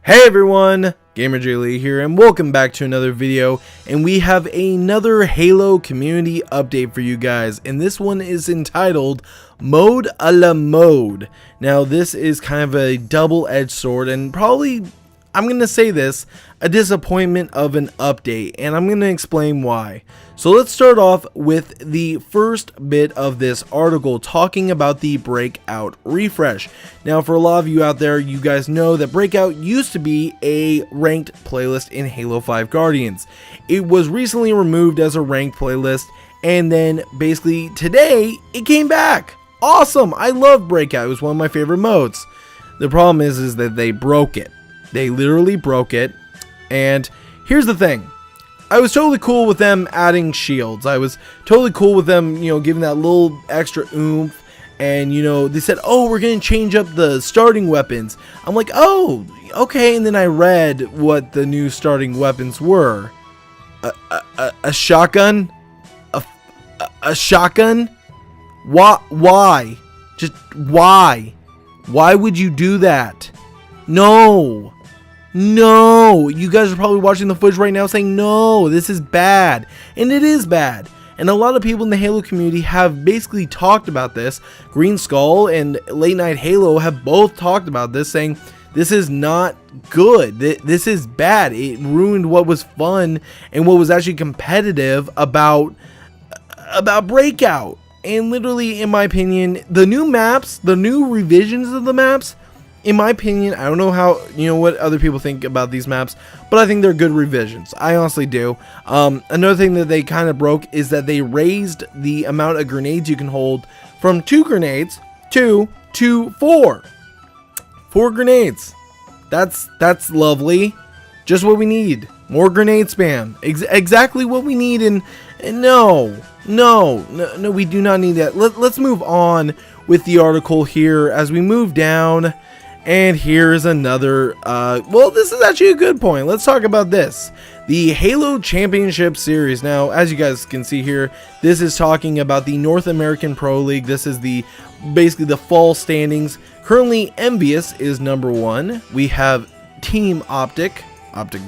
Hey everyone, GamerJlee here, and welcome back to another video. And we have another Halo community update for you guys, and this one is entitled Mode a la Mode. Now this is kind of a double-edged sword, and probably, I'm gonna say this, a disappointment of an update, and I'm gonna explain why. So let's start off with the first bit of this article talking about the Breakout refresh. Now for a lot of you out there, you guys know that Breakout used to be a ranked playlist in Halo 5 Guardians. It was recently removed as a ranked playlist, and then basically today it came back. Awesome! I love Breakout. It was one of my favorite modes. The problem is that they broke it. They literally broke it. And here's the thing. I was totally cool with them adding shields. I was totally cool with them, giving that little extra oomph. And, they said, oh, we're going to change up the starting weapons. I'm like, oh, okay. And then I read what the new starting weapons were. A shotgun? A shotgun? Why? Just why? Why would you do that? No, you guys are probably watching the footage right now saying, no, this is bad. And it is bad. And a lot of people in the Halo community have basically talked about this. Green Skull and Late Night Halo have both talked about this, saying this is not good. This is bad. It ruined what was fun and what was actually competitive about Breakout. And literally, in my opinion, the new maps, the new revisions of the maps, in my opinion, I don't know how, what other people think about these maps, but I think they're good revisions. I honestly do. Another thing that they kind of broke is that they raised the amount of grenades you can hold from 2 grenades to 4. 4 grenades. That's lovely. Just what we need. More grenade spam. Exactly what we need. And no, we do not need that. Let's move on with the article here as we move down. And here's another, well, this is actually a good point. Let's talk about this. The Halo Championship Series. Now, as you guys can see here, this is talking about the North American Pro League. This is basically the fall standings. Currently, Envious is number 1. We have Team Optic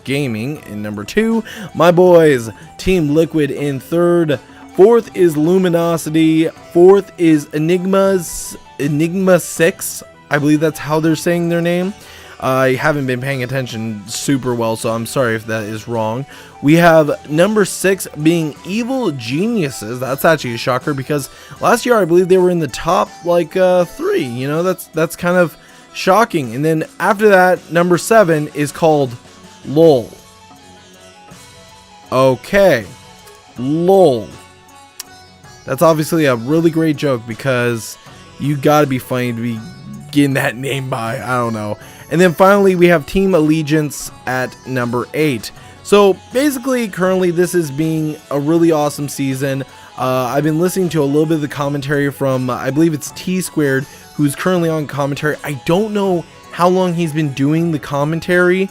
Gaming in number 2. My boys, Team Liquid in 3rd. 4th is Luminosity. 4th is Enigma 6. I believe that's how they're saying their name. I haven't been paying attention super well, so I'm sorry if that is wrong. We have number 6 being Evil Geniuses. That's actually a shocker because last year I believe they were in the top 3. That's kind of shocking. And then after that, number 7 is called LOL. Okay, LOL. That's obviously a really great joke because you gotta be funny to be getting that name by, I don't know. And then finally we have Team Allegiance at number 8. So basically currently this is being a really awesome season. I've been listening to a little bit of the commentary from I believe it's T Squared, who's currently on commentary. I don't know how long he's been doing the commentary,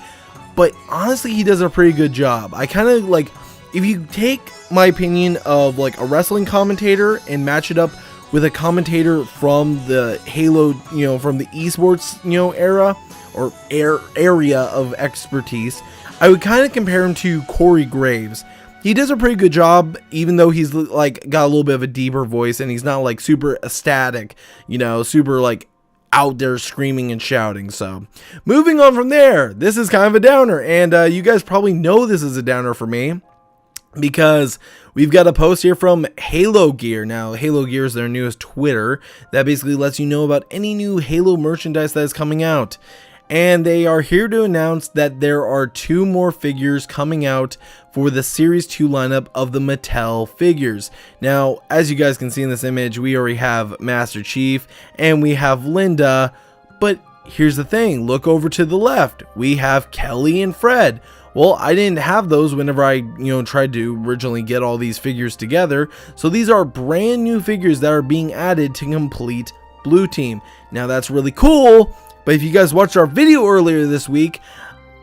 but honestly he does a pretty good job. I kind of like, if you take my opinion of like a wrestling commentator and match it up with a commentator from the Halo, from the esports, era or area of expertise, I would kind of compare him to Corey Graves. He does a pretty good job, even though he's like got a little bit of a deeper voice and he's not like super ecstatic, super like out there screaming and shouting. So moving on from there, this is kind of a downer, and you guys probably know this is a downer for me, because we've got a post here from Halo Gear. Now, Halo Gear is their newest Twitter that basically lets you know about any new Halo merchandise that is coming out. And they are here to announce that there are 2 more figures coming out for the Series 2 lineup of the Mattel figures. Now, as you guys can see in this image, we already have Master Chief and we have Linda. But here's the thing, look over to the left. We have Kelly and Fred. Well, I didn't have those whenever I, tried to originally get all these figures together. So these are brand new figures that are being added to complete Blue Team. Now that's really cool, but if you guys watched our video earlier this week,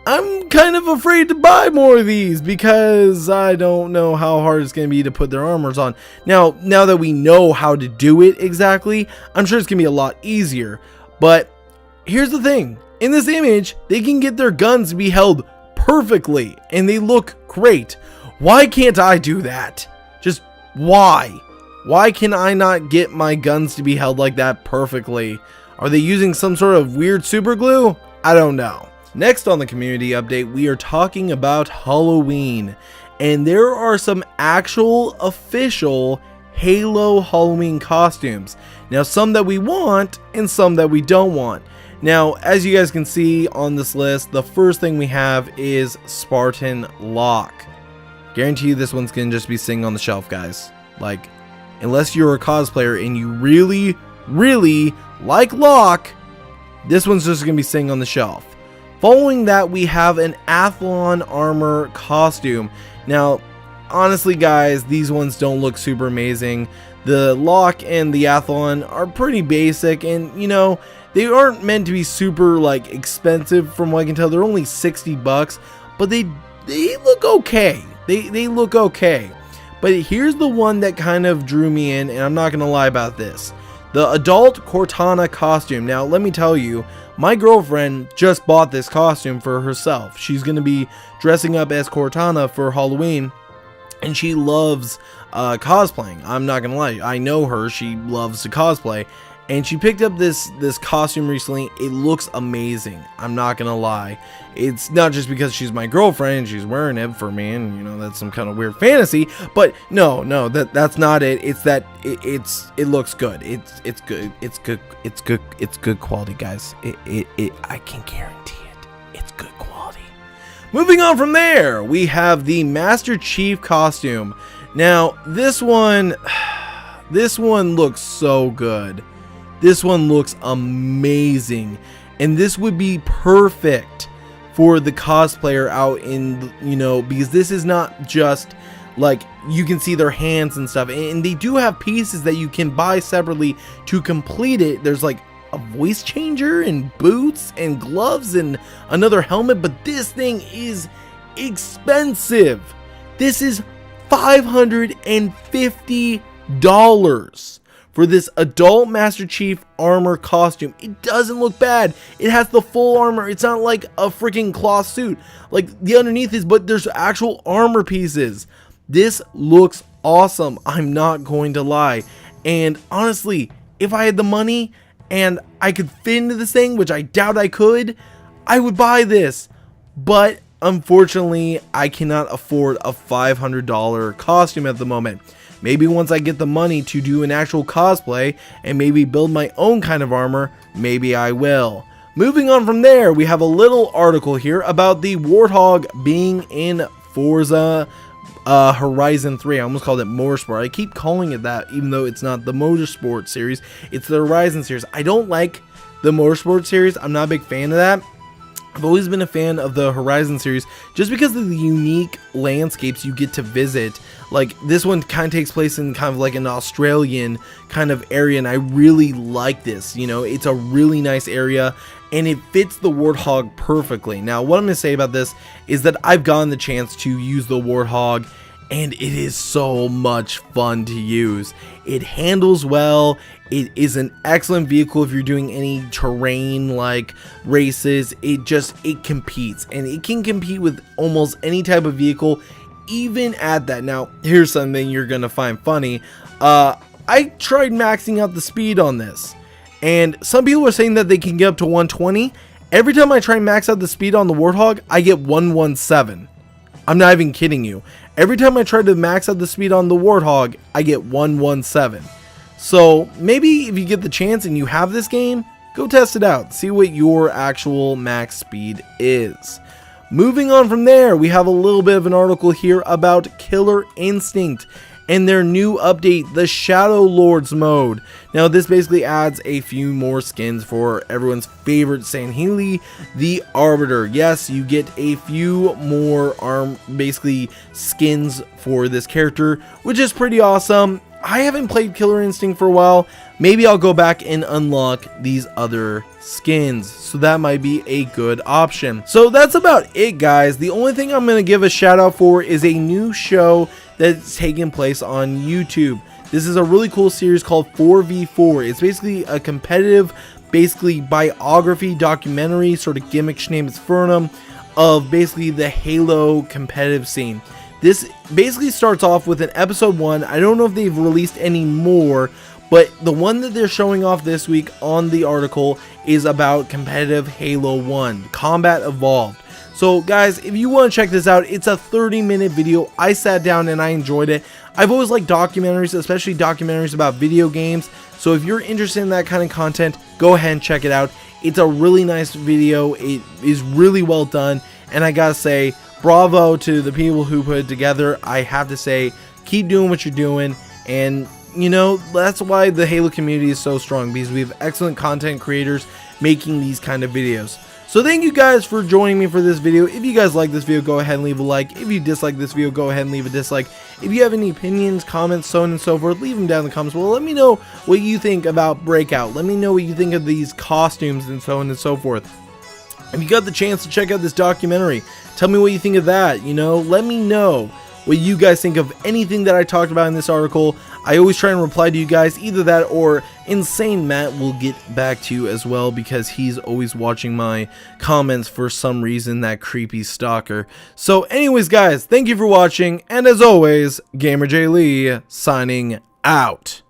I'm kind of afraid to buy more of these because I don't know how hard it's going to be to put their armors on. Now that we know how to do it exactly, I'm sure it's going to be a lot easier. But here's the thing. in this image, they can get their guns to be held perfectly and they look great. Why can't I do that? Just why? Why can I not get my guns to be held like that perfectly? Are they using some sort of weird super glue? I don't know. Next on the community update, we are talking about Halloween, and there are some actual official Halo Halloween costumes. Now, some that we want and some that we don't want. Now, as you guys can see on this list, the first thing we have is Spartan Locke. Guarantee you this one's gonna just be sitting on the shelf, guys. Like, unless you're a cosplayer and you really, really like Locke, this one's just gonna be sitting on the shelf. Following that, we have an Athlon armor costume. Now, honestly, guys, these ones don't look super amazing. The Locke and the Athlon are pretty basic, and you know, they aren't meant to be super like expensive from what I can tell. They're only 60 bucks, but they look okay. They look okay. But here's the one that kind of drew me in, and I'm not gonna lie about this. The adult Cortana costume. Now, let me tell you, my girlfriend just bought this costume for herself. She's gonna be dressing up as Cortana for Halloween, and she loves cosplaying. I'm not gonna lie, I know her. She loves to cosplay, and she picked up this costume recently. It looks amazing. I'm not gonna lie. It's not just because she's my girlfriend and she's wearing it for me, and you know, that's some kind of weird fantasy. But no, that's not it. It's that it looks good. It's good. It's good quality, guys. I can guarantee it. It's good quality. Moving on from there, we have the Master Chief costume. Now, this one looks so good. This one looks amazing, and this would be perfect for the cosplayer out in, you know, because this is not just like you can see their hands and stuff, and they do have pieces that you can buy separately to complete it. There's like a voice changer and boots and gloves and another helmet, but this thing is expensive. This is $550 for this adult Master Chief armor costume. It doesn't look bad. It has the full armor. It's not like a freaking cloth suit. Like the underneath is, but there's actual armor pieces. This looks awesome. I'm not going to lie. And honestly, if I had the money and I could fit into this thing, which I doubt I could, I would buy this. But unfortunately, I cannot afford a $500 costume at the moment. Maybe once I get the money to do an actual cosplay and maybe build my own kind of armor, maybe I will. Moving on from there, we have a little article here about the Warthog being in Forza Horizon 3. I almost called it Motorsport. I keep calling it that even though it's not the Motorsport series. It's the Horizon series. I don't like the Motorsport series. I'm not a big fan of that. I've always been a fan of the Horizon series just because of the unique landscapes you get to visit. Like this one kind of takes place in kind of like an Australian kind of area, and I really like this. You know, it's a really nice area and it fits the Warthog perfectly. Now, what I'm going to say about this is that I've gotten the chance to use the Warthog, and it is so much fun to use. It handles well. It is an excellent vehicle if you're doing any terrain like races. It competes, and it can compete with almost any type of vehicle, even at that. Now, here's something you're gonna find funny. I tried maxing out the speed on this, and some people are saying that they can get up to 120. Every time I try and max out the speed on the Warthog, I get 117. I'm not even kidding you. Every time I try to max out the speed on the Warthog, I get 117. So maybe if you get the chance and you have this game, go test it out. See what your actual max speed is. Moving on from there, we have a little bit of an article here about Killer Instinct and their new update, the Shadow Lords mode. Now this basically adds a few more skins for everyone's favorite Sangheili, the Arbiter. Yes, you get a few more basically skins for this character, which is pretty awesome. I haven't played Killer Instinct for a while. Maybe I'll go back and unlock these other skins, so that might be a good option. So that's about it, guys. The only thing I'm going to give a shout out for is a new show that's taking place on YouTube. This is a really cool series called 4v4. It's basically a competitive, biography, documentary, sort of gimmick Schnamensfernum of basically the Halo competitive scene. This basically starts off with an episode 1. I don't know if they've released any more, but the one that they're showing off this week on the article is about competitive Halo 1, Combat Evolved. So guys, if you want to check this out, it's a 30-minute video. I sat down and I enjoyed it. I've always liked documentaries, especially documentaries about video games. So if you're interested in that kind of content, go ahead and check it out. It's a really nice video. It is really well done. And I gotta say, bravo to the people who put it together. I have to say, keep doing what you're doing. And you know, that's why the Halo community is so strong, because we have excellent content creators making these kind of videos. So thank you guys for joining me for this video. If you guys like this video, go ahead and leave a like. If you dislike this video, go ahead and leave a dislike. If you have any opinions, comments, so on and so forth, leave them down in the comments below. Let me know what you think about Breakout. Let me know what you think of these costumes and so on and so forth. If you got the chance to check out this documentary, tell me what you think of that. You know, let me know what you guys think of anything that I talked about in this article. I always try and reply to you guys, either that or Insane Matt will get back to you as well, because he's always watching my comments for some reason, that creepy stalker. So anyways guys, thank you for watching, and as always, GamerJlee signing out.